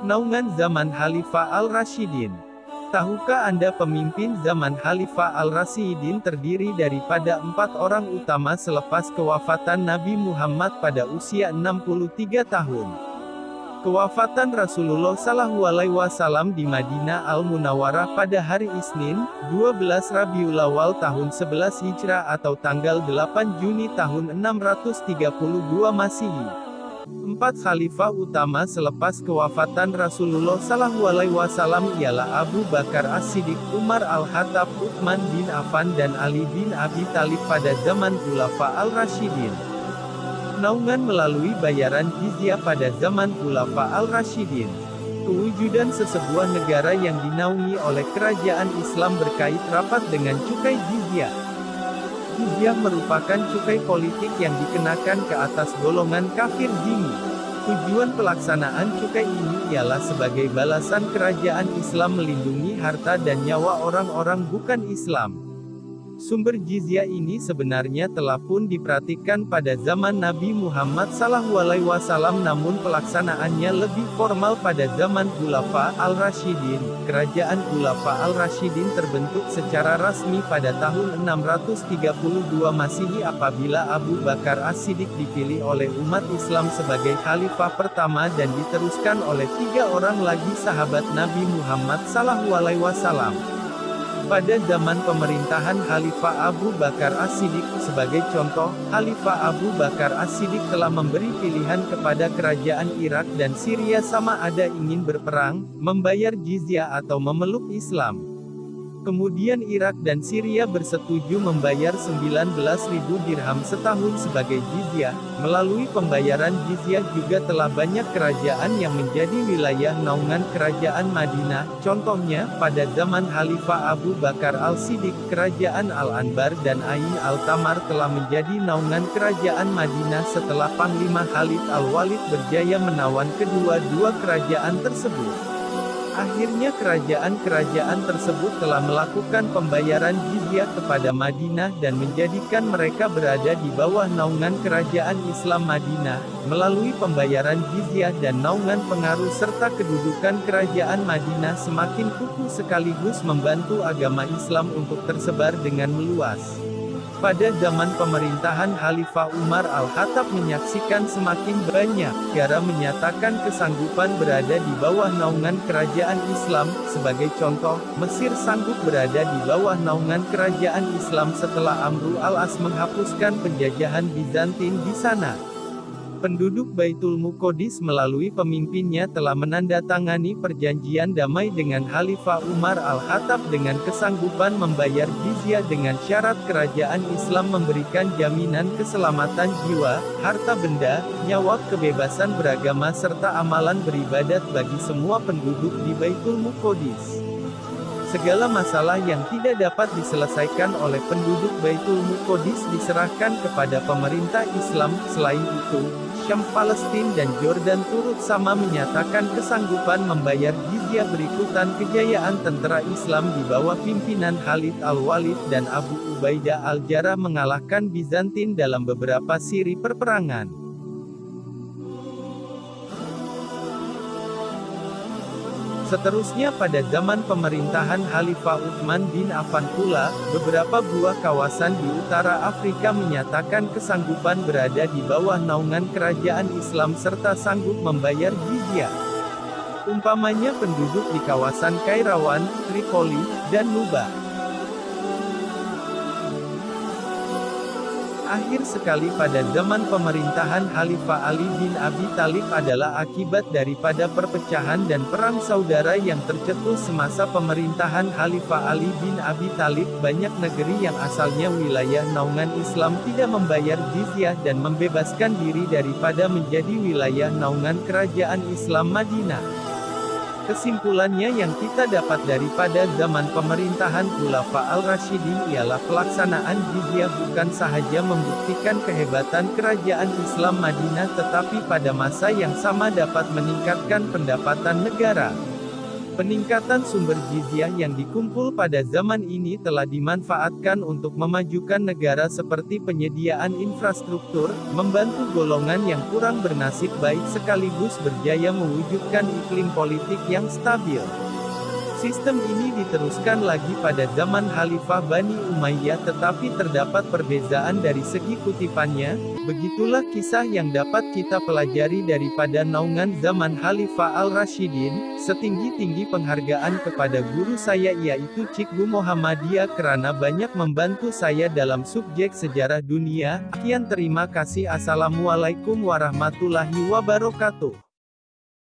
Naungan zaman Khalifah Al-Rasyidin. Tahukah Anda pemimpin zaman Khalifah Al-Rasyidin terdiri daripada 4 orang utama selepas kewafatan Nabi Muhammad pada usia 63 tahun. Kewafatan Rasulullah SAW di Madinah Al-Munawwarah pada hari Isnin, 12 Rabiul Awal tahun 11 Hijrah atau tanggal 8 Juni tahun 632 Masehi. 4 khalifah utama selepas kewafatan Rasulullah SAW ialah Abu Bakar As-Siddiq, Umar Al-Khattab, Utsman bin Affan dan Ali bin Abi Thalib pada zaman Khulafa Al-Rasyidin. Naungan melalui bayaran jizyah pada zaman Khulafa Al-Rasyidin. Kewujudan sesebuah negara yang dinaungi oleh kerajaan Islam berkait rapat dengan cukai jizyah. Jizyah merupakan cukai politik yang dikenakan ke atas golongan kafir zimmi. Tujuan pelaksanaan cukai ini ialah sebagai balasan kerajaan Islam melindungi harta dan nyawa orang-orang bukan Islam. Sumber jizyah ini sebenarnya telah pun diperhatikan pada zaman Nabi Muhammad SAW, namun pelaksanaannya lebih formal pada zaman Khulafa Al-Rasyidin. Kerajaan Khulafa Al-Rasyidin terbentuk secara rasmi pada tahun 632 Masehi apabila Abu Bakar As-Siddiq dipilih oleh umat Islam sebagai khalifah pertama dan diteruskan oleh 3 orang lagi sahabat Nabi Muhammad SAW. Pada zaman pemerintahan Khalifah Abu Bakar As-Siddiq, sebagai contoh, Khalifah Abu Bakar As-Siddiq telah memberi pilihan kepada kerajaan Irak dan Syria sama ada ingin berperang, membayar jizyah atau memeluk Islam. Kemudian Irak dan Syria bersetuju membayar 19.000 dirham setahun sebagai jizyah. Melalui pembayaran jizyah juga telah banyak kerajaan yang menjadi wilayah naungan kerajaan Madinah. Contohnya, pada zaman Khalifah Abu Bakar Al-Siddiq, kerajaan Al-Anbar dan Ain Al-Tamar telah menjadi naungan kerajaan Madinah setelah Panglima Khalid Al-Walid berjaya menawan kedua-dua kerajaan tersebut. Akhirnya kerajaan-kerajaan tersebut telah melakukan pembayaran jizyah kepada Madinah dan menjadikan mereka berada di bawah naungan kerajaan Islam Madinah. Melalui pembayaran jizyah dan naungan pengaruh serta kedudukan kerajaan Madinah semakin kukuh sekaligus membantu agama Islam untuk tersebar dengan meluas. Pada zaman pemerintahan Khalifah Umar Al-Khattab menyaksikan semakin banyak negara menyatakan kesanggupan berada di bawah naungan kerajaan Islam. Sebagai contoh, Mesir sanggup berada di bawah naungan kerajaan Islam setelah Amru al-As menghapuskan penjajahan Bizantin di sana. Penduduk Baitul Muqaddis melalui pemimpinnya telah menandatangani perjanjian damai dengan Khalifah Umar Al-Khattab dengan kesanggupan membayar jizyah dengan syarat kerajaan Islam memberikan jaminan keselamatan jiwa, harta benda, nyawa, kebebasan beragama serta amalan beribadat bagi semua penduduk di Baitul Muqaddis. Segala masalah yang tidak dapat diselesaikan oleh penduduk Baitul Muqaddis diserahkan kepada pemerintah Islam. Selain itu, Syam, Palestina dan Jordan turut sama menyatakan kesanggupan membayar jizyah berikutan kejayaan tentara Islam di bawah pimpinan Khalid Al-Walid dan Abu Ubaidah Al-Jarrah mengalahkan Bizantin dalam beberapa siri perperangan. Seterusnya pada zaman pemerintahan Khalifah Utsman bin Affan pula, beberapa buah kawasan di utara Afrika menyatakan kesanggupan berada di bawah naungan kerajaan Islam serta sanggup membayar jizyah. Umpamanya penduduk di kawasan Kairawan, Tripoli, dan Nuba. Akhir sekali pada zaman pemerintahan Khalifah Ali bin Abi Thalib adalah akibat daripada perpecahan dan perang saudara yang tercetus semasa pemerintahan Khalifah Ali bin Abi Thalib. Banyak negeri yang asalnya wilayah naungan Islam tidak membayar jizyah dan membebaskan diri daripada menjadi wilayah naungan kerajaan Islam Madinah. Kesimpulannya yang kita dapat daripada zaman pemerintahan Khulafa Al-Rasyidin ialah pelaksanaan jizyah bukan sahaja membuktikan kehebatan kerajaan Islam Madinah tetapi pada masa yang sama dapat meningkatkan pendapatan negara. Peningkatan sumber jizyah yang dikumpul pada zaman ini telah dimanfaatkan untuk memajukan negara seperti penyediaan infrastruktur, membantu golongan yang kurang bernasib baik sekaligus berjaya mewujudkan iklim politik yang stabil. Sistem ini diteruskan lagi pada zaman Khalifah Bani Umayyah tetapi terdapat perbezaan dari segi kutipannya. Begitulah kisah yang dapat kita pelajari daripada naungan zaman Khalifah Al-Rashidin. Setinggi-tinggi penghargaan kepada guru saya yaitu Cikgu Muhammadiyah karena banyak membantu saya dalam subjek sejarah dunia. Sekian terima kasih. Assalamualaikum warahmatullahi wabarakatuh.